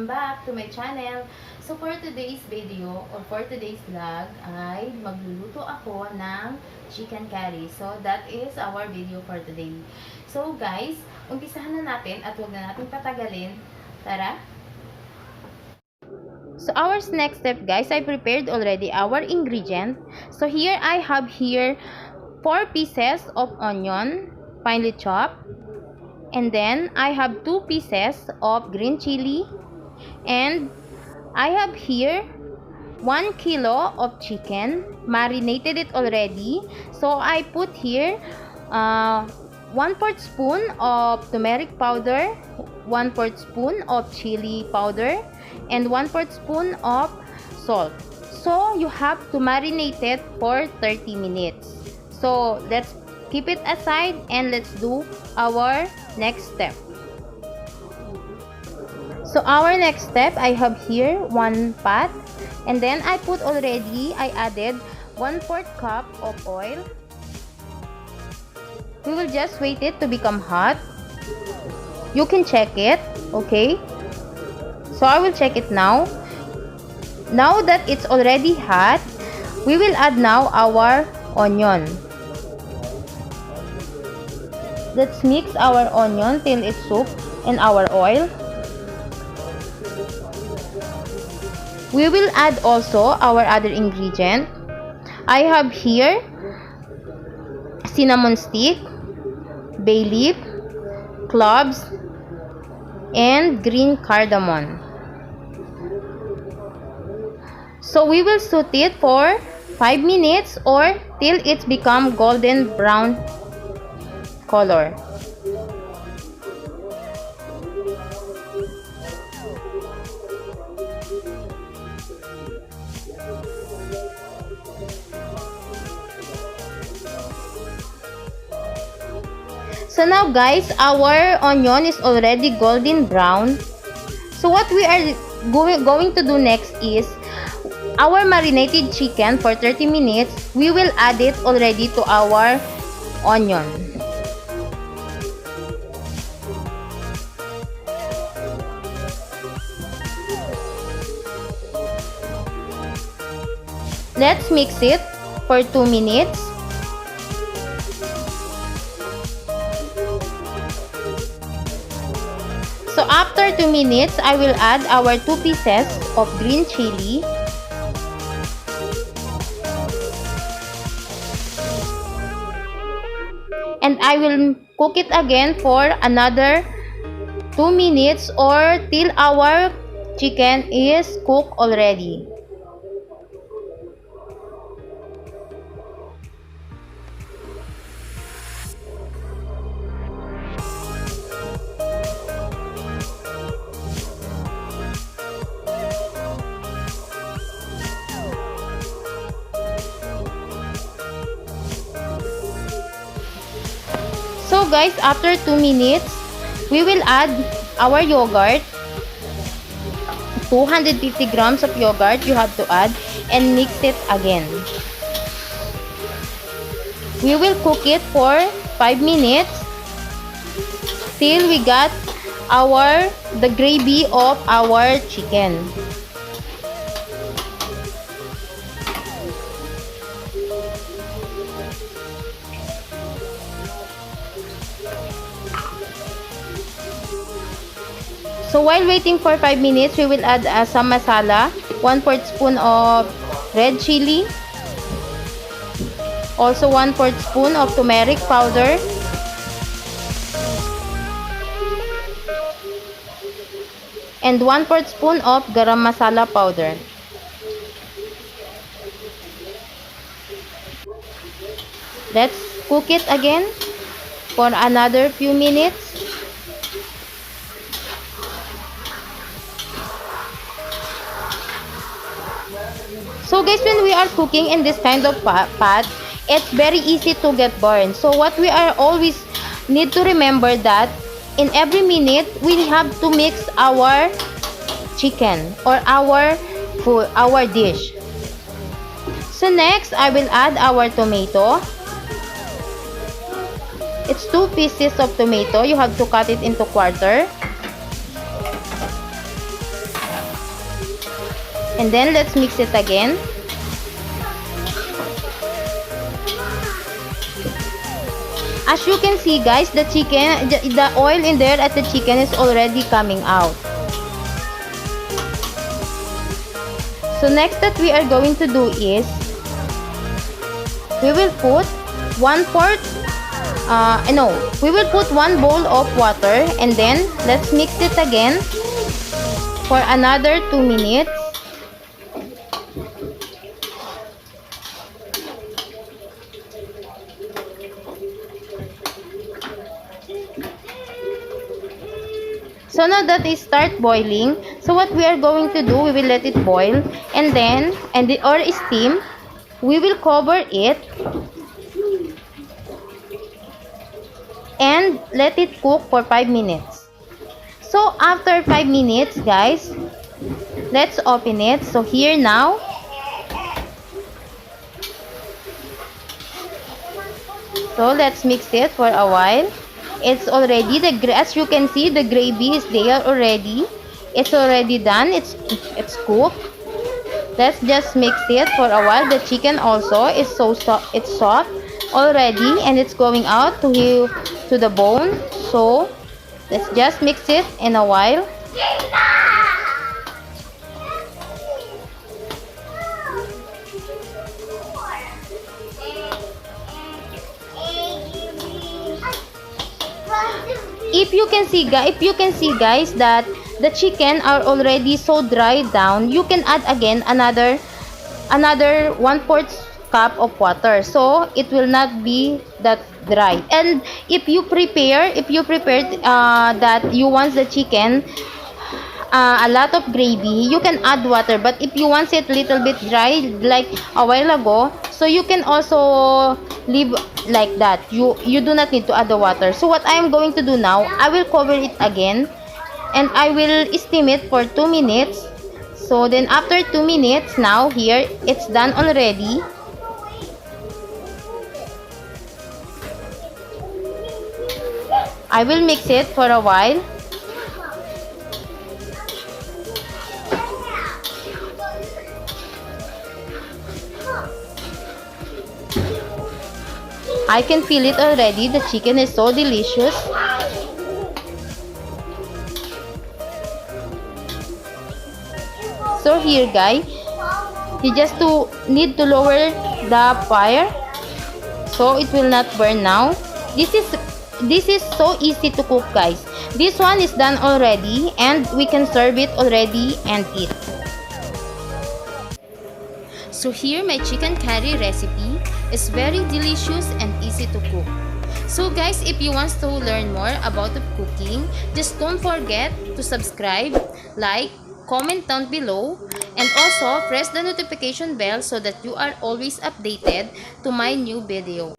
Welcome back to my channel. So for today's video or for today's vlog ay magluluto ako ng chicken curry. So that is our video for today. So guys, umpisahan na natin at huwag na natin patagalin. Tara! So our next step guys, I prepared already our ingredient. So here I have 4 pieces of onion, finely chopped. And then I have 2 pieces of green chili. And I have here 1 kilo of chicken. Marinated it already. So I put here 1/4 spoon of turmeric powder, 1/4 spoon of chili powder, and 1/4 spoon of salt. So you have to marinate it for 30 minutes. So let's keep it aside and let's do our next step. So our next step, I have here 1 pot, and then I added 1/4 cup of oil. We will just wait it to become hot. You can check it, okay? So I will check it now. Now that it's already hot, we will add now our onion. Let's mix our onion till it's soaked in our oil. We will add also our other ingredient. I have here cinnamon stick, bay leaf, cloves, and green cardamom. So we will saute it for 5 minutes or till it's become golden brown color. So now guys, our onion is already golden brown. So what we are going to do next is our marinated chicken for 30 minutes. We will add it already to our onion. Let's mix it for 2 minutes. So after 2 minutes, I will add our 2 pieces of green chili. And I will cook it again for another 2 minutes or till our chicken is cooked already. So guys, after 2 minutes, we will add our yogurt. 250 grams of yogurt you have to add and mix it again. We will cook it for 5 minutes till we got the gravy of our chicken. So while waiting for 5 minutes, we will add some masala, 1/4 spoon of red chili, also 1/4 spoon of turmeric powder, and 1/4 spoon of garam masala powder. Let's cook it again for another few minutes. So guys, when we are cooking in this kind of pot, it's very easy to get burned. So what we are always need to remember that in every minute, we have to mix our chicken or our food, our dish. So next, I will add our tomato. It's 2 pieces of tomato. You have to cut it into quarter. And then let's mix it again. As you can see guys, the oil in there at the chicken is already coming out. So next that we are going to do is, we will put 1/4, we will put 1 bowl of water, and then let's mix it again for another 2 minutes. So now that it start boiling, so what we are going to do, we will let it boil, and then or steam, we will cover it and let it cook for 5 minutes. So after 5 minutes guys, let's open it. So here now, so let's mix it for a while. It's already, as you can see, the gravy is there already. It's already done. It's cooked. Let's just mix it for a while. The chicken also is so soft. It's soft already, and it's going out to the bone. So let's just mix it in a while. If you can see guys that the chicken are already so dried down, you can add again another 1/4 cup of water, so it will not be that dry. And if you prepared that you want the chicken a lot of gravy, you can add water. But if you want it little bit dry like a while ago, so you can also leave like that. You do not need to add the water. So what I am going to do now, I will cover it again and I will steam it for 2 minutes. So then after 2 minutes, now here it's done already. I will mix it for a while. I can feel it already. The chicken is so delicious. So here guys, you just need to lower the fire so it will not burn now. This is so easy to cook guys. This one is done already and we can serve it already and eat. So here my chicken curry recipe is very delicious and easy to cook. So guys, if you want to learn more about the cooking, just don't forget to subscribe, like, comment down below, and also press the notification bell so that you are always updated to my new video.